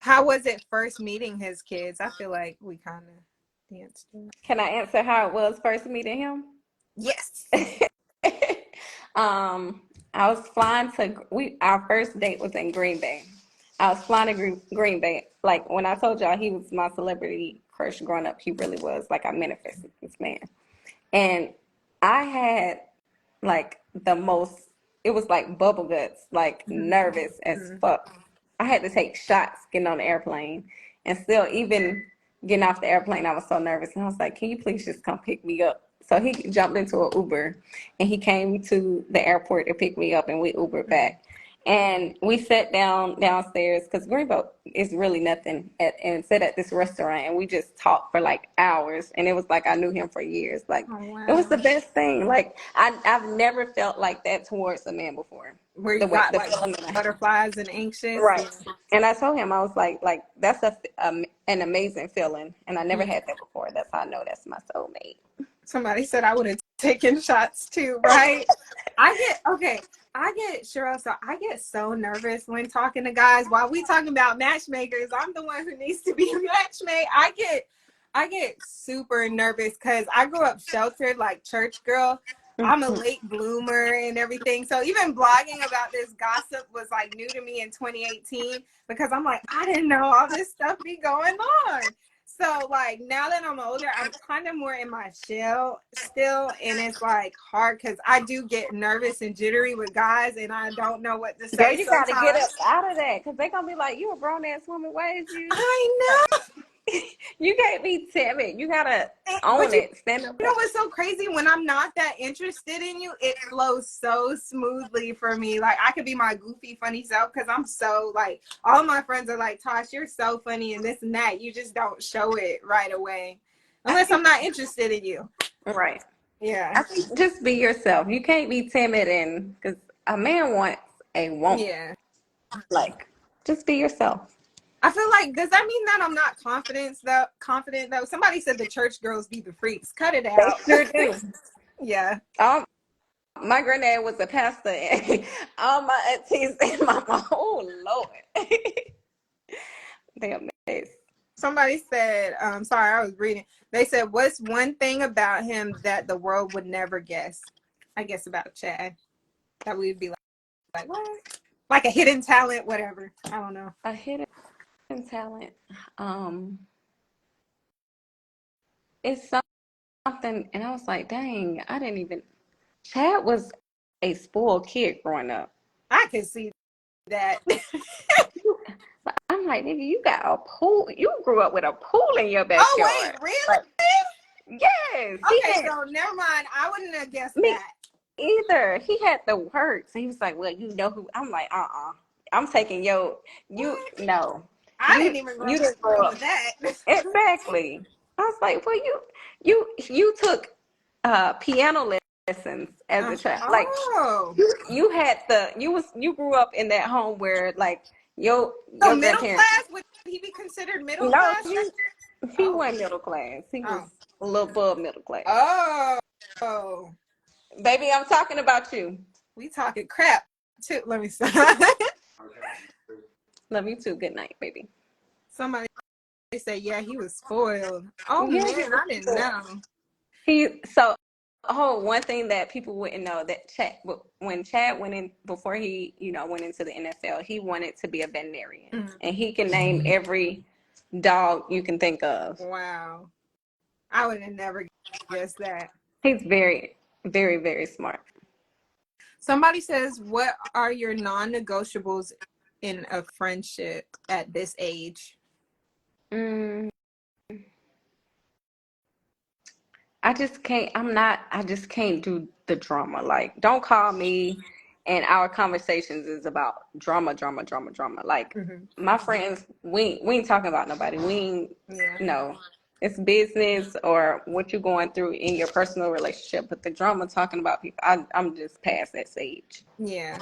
How was it first meeting his kids? I feel like we kind of answered. Can I answer how it was first meeting him? Yes. I was flying to our first date was in Green Bay. I was flying to Green Bay. Like when I told y'all he was my celebrity crush growing up, he really was. Like I manifested this man. And I had like the most, it was like bubble guts, like nervous as fuck. I had to take shots getting on the airplane, and still even getting off the airplane, I was so nervous. And I was like, can you please just come pick me up? So he jumped into an Uber and he came to the airport to pick me up, and we Ubered back. And we sat downstairs because Greenville is really nothing, and sat at this restaurant, and we just talked for like hours. And it was like I knew him for years. Like Oh, wow. it was the best thing. Like I've never felt like that towards a man before. Where you got like butterflies and anxious. Right. And I told him, I was like that's an amazing feeling, and I never had that before. That's how I know that's my soulmate. Somebody said I would have taken shots too, right? I get Sharelle, so I get so nervous when talking to guys. While we talking about matchmakers, I'm the one who needs to be a matchmate. I get super nervous because I grew up sheltered, like church girl. I'm a late bloomer and everything. So even blogging about this gossip was like new to me in 2018 because I'm like, I didn't know all this stuff be going on. So like now that I'm older, I'm kind of more in my shell still, and it's like hard because I do get nervous and jittery with guys, and I don't know what to say. Girl, you gotta get up out of that because they're gonna be like, you a grown ass woman. Why is you? I know. You can't be timid. You gotta own it. Stand up. You know what's so crazy? When I'm not that interested in you, it flows so smoothly for me. Like I could be my goofy, funny self because I'm so like all my friends are like, Tosh, you're so funny and this and that. You just don't show it right away unless I'm not interested in you. Right. Yeah. I think just be yourself. You can't be timid, and because a man wants a woman. Yeah. Like just be yourself. I feel like, does that mean that I'm not confident though? Somebody said the church girls be the freaks. Cut it out. They sure do. Yeah. My granddad was a pastor, and all my aunties and my mom. Oh Lord, they a mess. Somebody said, sorry, I was reading. They said, what's one thing about him that the world would never guess? I guess about Chad. That we'd be like, what? Like a hidden talent, whatever. I don't know. A hidden talent. It's something, and I was like, dang, I didn't even. Chad was a spoiled kid growing up. I can see that. I'm like, nigga, you got a pool. You grew up with a pool in your backyard. Oh, wait, really? Like, yes. Okay, so never mind. I wouldn't have guessed that. Either. He had the words. He was like, well, you know who. I'm like, I'm taking no. I didn't even grow up with that. Exactly. I was like, well, you took piano lessons as a child. Like you had you grew up in that home where like your middle class, would he be considered middle class? He wasn't middle class. He was a little above middle class. Oh. Baby, I'm talking about you. We talking crap too. Let me stop. Love you too. Good night, baby. Somebody said, yeah, he was spoiled. Oh yeah, man, I didn't know. One thing that people wouldn't know that when Chad went in before he, went into the NFL, he wanted to be a veterinarian, and he can name every dog you can think of. Wow, I would have never guessed that. He's very, very, very smart. Somebody says, what are your non-negotiables in a friendship at this age? I just can't do the drama. Like, don't call me and our conversations is about drama. Like, my friends, we ain't talking about nobody. We ain't, it's business or what you're going through in your personal relationship. But the drama talking about people, I'm just past that stage. Yeah.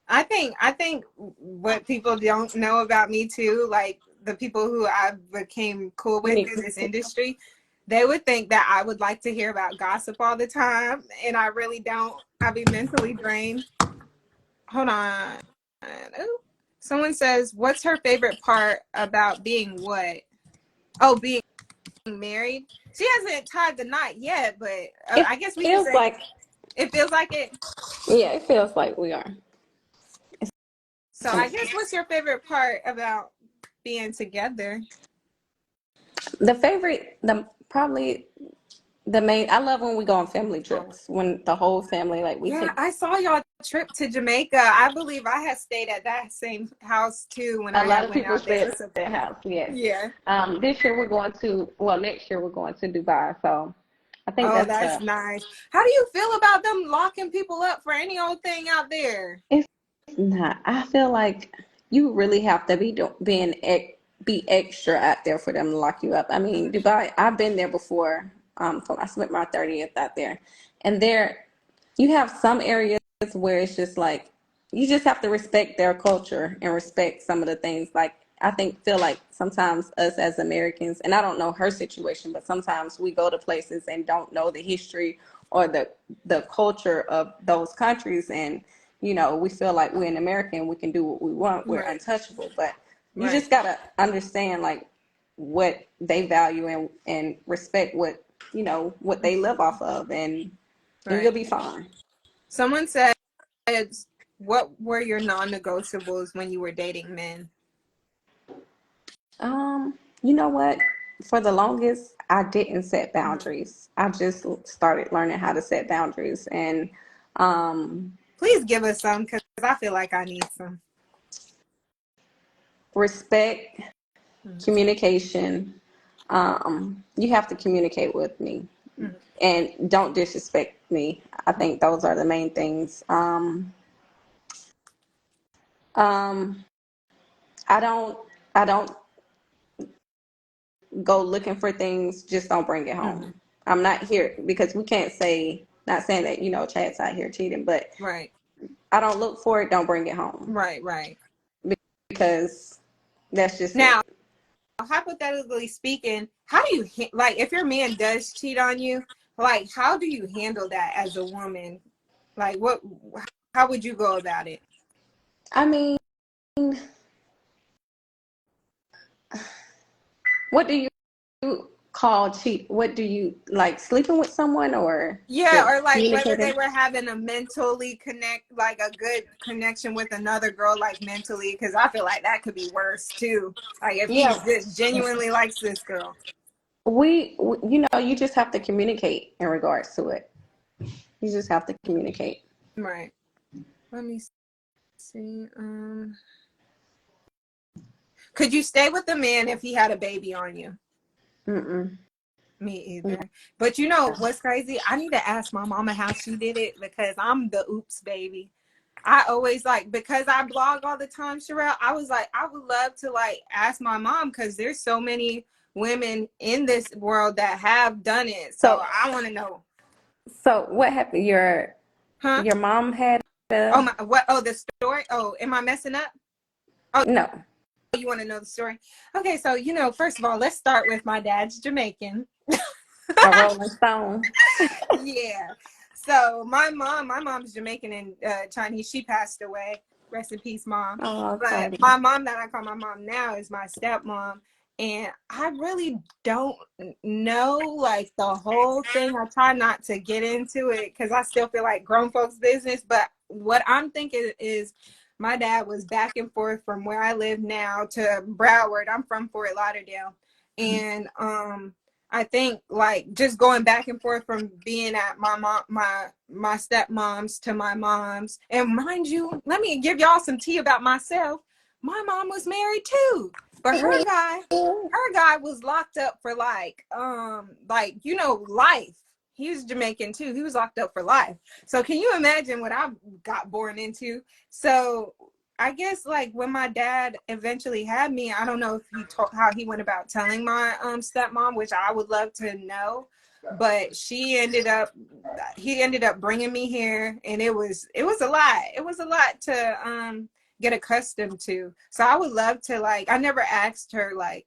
I think what people don't know about me too, like the people who I became cool with in this industry, they would think that I would like to hear about gossip all the time, and I really don't. I'd be mentally drained. Hold on. Ooh. Someone says, "What's her favorite part about being what?" Oh, being married. She hasn't tied the knot yet, but It I guess we can feels say like, it feels like it. yeah, it feels like we are. So I guess what's your favorite part about being together? The favorite, the probably the main. I love when we go on family trips. When the whole family, like we Yeah, take. I saw y'all trip to Jamaica. I believe I had stayed at that same house too when A I lot had of went people out there. stay at their house. Yes. Yeah. This year we're going to. Well, next year we're going to Dubai. So I think Oh, that's that's the. nice. How do you feel about them locking people up for any old thing out there? It's not. I feel like you really have to be extra out there for them to lock you up. I mean, Dubai. I've been there before. I spent my 30th out there, and there you have some areas where it's just like you just have to respect their culture and respect some of the things. Like I feel like sometimes us as Americans, and I don't know her situation, but sometimes we go to places and don't know the history or the culture of those countries, and we feel like we're an American, we can do what we want, we're Right. untouchable. But you Right. just gotta understand like what they value and respect what they live off of, and you'll Right. be fine. Someone said, what were your non-negotiables when you were dating men? You know what? For the longest, I didn't set boundaries. I just started learning how to set boundaries, and um, Please give us some because I feel like I need some. respect, communication. You have to communicate with me, and don't disrespect me. I think those are the main things. Um, I don't. I don't go looking for things. Just don't bring it Mm-hmm. home. I'm not here because we can't say. Not saying that Chad's out here cheating, but Right. I don't look for it. Don't bring it home Right. Right. because that's just Now, it. hypothetically speaking, how do you like if your man does cheat on you? Like, how do you handle that as a woman? Like, what? How would you go about it? I mean, what do you call cheat? What do you like sleeping with someone or Yeah, just or like whether they communicating? were having a mentally like a good connection with another girl, like mentally, because I feel like that could be worse too. Like if he Yeah, just genuinely likes this girl. you just have to communicate in regards to it. You just have to communicate. Right. Let me see. Could you stay with the man if he had a baby on you? Mm-mm. Me either. But you know what's crazy? I need to ask my mama how she did it because I'm the oops baby. I always like because I blog all the time, Sharelle. I was like, I would love to like ask my mom because there's so many women in this world that have done it. So So, I want to know, so what happened? Your huh? your mom had Oh a my, what? Oh, the story. Oh, am I messing up? Oh, no, you want to know the story? Okay, so first of all, let's start with my dad's Jamaican. a Rolling Stone. Yeah. So my mom's Jamaican and Chinese. She passed away. Rest in peace, mom. Oh, But sorry. my mom that I call my mom now is my stepmom. And I really don't know like the whole thing. I try not to get into it because I still feel like grown folks' business. But what I'm thinking is my dad was back and forth from where I live now to Broward. I'm from Fort Lauderdale. And I think like just going back and forth from being at my mom, my stepmom's to my mom's, and mind you, let me give y'all some tea about myself. My mom was married too, but her guy was locked up for life. He was Jamaican too. He was locked up for life. So can you imagine what I got born into? So I guess like when my dad eventually had me, I don't know if he told how he went about telling my stepmom, which I would love to know. but he ended up bringing me here, and it was a lot. It was a lot to get accustomed to. So I would love to, like, I never asked her, like,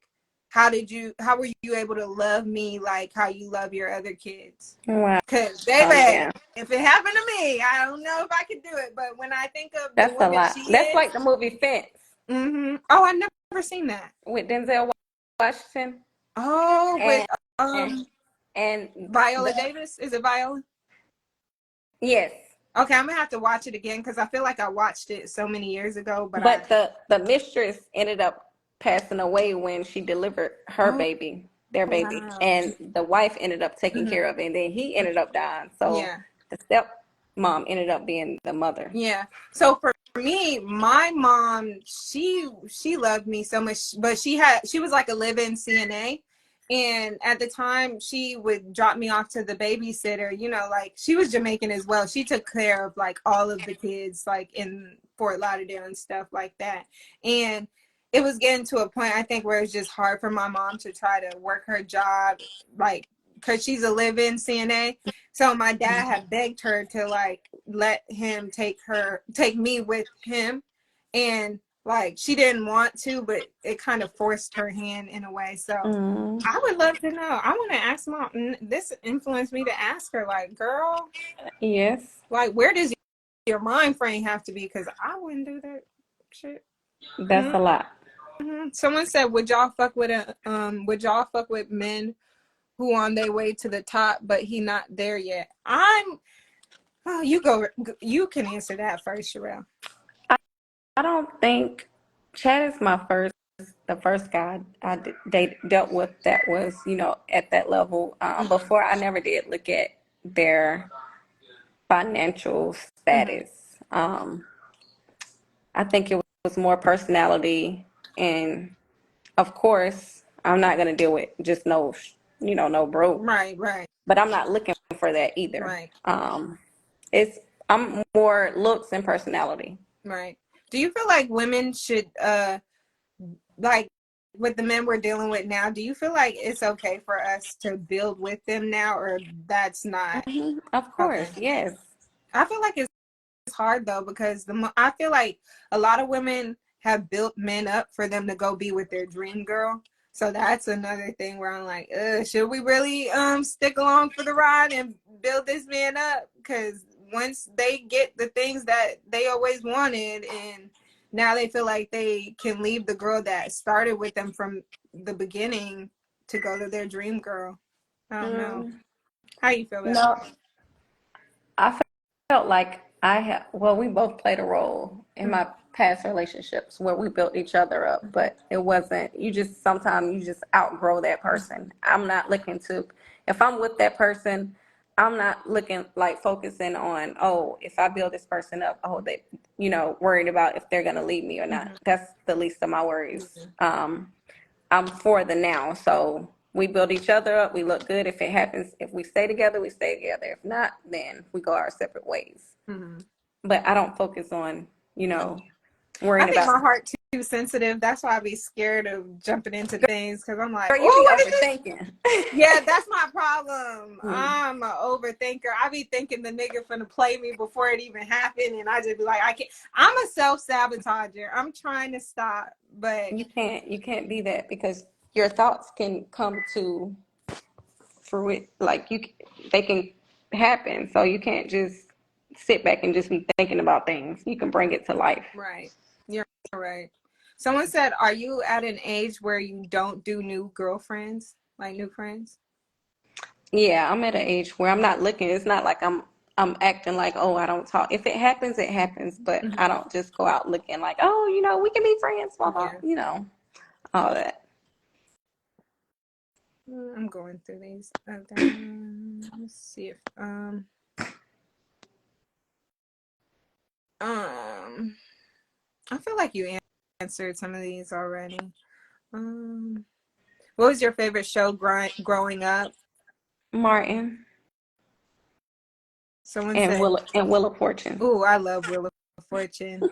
how were you able to love me like how you love your other kids? Wow. Because, Oh, baby, yeah. if it happened to me, I don't know if I could do it. But when I think of the That's a woman lot. she That's is, like the movie Fence oh, I've never seen that. with Denzel Washington Oh, with and um and Viola the, Davis. Is it Viola? yes. Okay, I'm gonna have to watch it again because I feel like I watched it so many years ago. But But the mistress ended up passing away when she delivered her oh baby, their baby, wow, and the wife ended up taking hmm care of it, and then he ended up dying. So yeah. the step mom ended up being the mother. Yeah. So for me, my mom, she loved me so much, but she was like a live-in CNA. And at the time she would drop me off to the babysitter, like she was Jamaican as well. She took care of like all of the kids like in Fort Lauderdale and stuff like that. And it was getting to a point I think where it was just hard for my mom to try to work her job, like, because she's a live-in CNA. So my dad had begged her to like let him take me with him, and like she didn't want to, but it kind of forced her hand in a way. So Mm, I would love to know. I want to ask mom. This influenced me to ask her, like, girl, yes, like, where does your mind frame have to be? Because I wouldn't do that shit. that's a lot. Someone said, would y'all fuck with men who on their way to the top, but he not there yet? Oh, you can answer that first, Sharelle. I don't think Chad is the first guy I dealt with that was, at that level. Mm-hmm. Before, I never did look at their financial Mm-hmm. status. I think it was more personality, and of course, I'm not gonna deal with just no broke. Right, right, But I'm not looking for that either. right, It's I'm more looks and personality. right. Do you feel like women should like with the men we're dealing with now, do you feel like it's okay for us to build with them now, or that's not Of course, okay? yes. I feel like it's hard though, because I feel like a lot of women have built men up for them to go be with their dream girl. So that's another thing where I'm like, should we really stick along for the ride and build this man up? Because once they get the things that they always wanted, and now they feel like they can leave the girl that started with them from the beginning to go to their dream girl. I don't know. Mm, How you feel about no, I felt like well, we both played a role in that? my past relationships where we built each other up, but it wasn't, sometimes you just outgrow that person. I'm not looking to, if I'm with that person, I'm not looking like focusing on, oh, if I build this person up, oh, they, worried about if they're going to leave me or not. Mm-hmm. That's the least of my worries. Mm-hmm. I'm for the now. So we build each other up. We look good. If it happens, if we stay together, we stay together. If not, then we go our separate ways. Mm-hmm. But I don't focus on, I worrying think about, my heart too sensitive. That's why I be scared of jumping into things, because I'm like, girl, you oh, be what is this? overthinking. Yeah, that's my problem. Mm. I'm an overthinker. I be thinking the nigga finna play me before it even happened, and I just be like, I can't. I'm a self sabotager. I'm trying to stop, but You can't be that because your thoughts can come to fruit, like they can happen. So you can't just sit back and just be thinking about things. You can bring it to life. right, you're right. Someone said, "Are you at an age where you don't do new girlfriends, like new friends?" Yeah, I'm at an age where I'm not looking. It's not like I'm acting like, oh, I don't talk. If it happens, it happens. But I Hmm. don't just go out looking like, oh, we can be friends, blah blah. Yeah. All that. I'm going through these other. Let's see if um I feel like you answered some of these already. Um, what was your favorite show growing up? Martin Someone and said, Wheel of Fortune. "Ooh, I love Wheel of Fortune."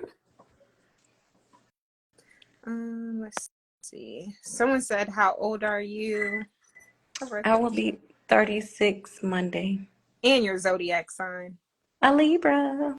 Let's see. Someone said, "How old are you?" Her I birthday. will be 36 Monday. And your zodiac sign. A Libra.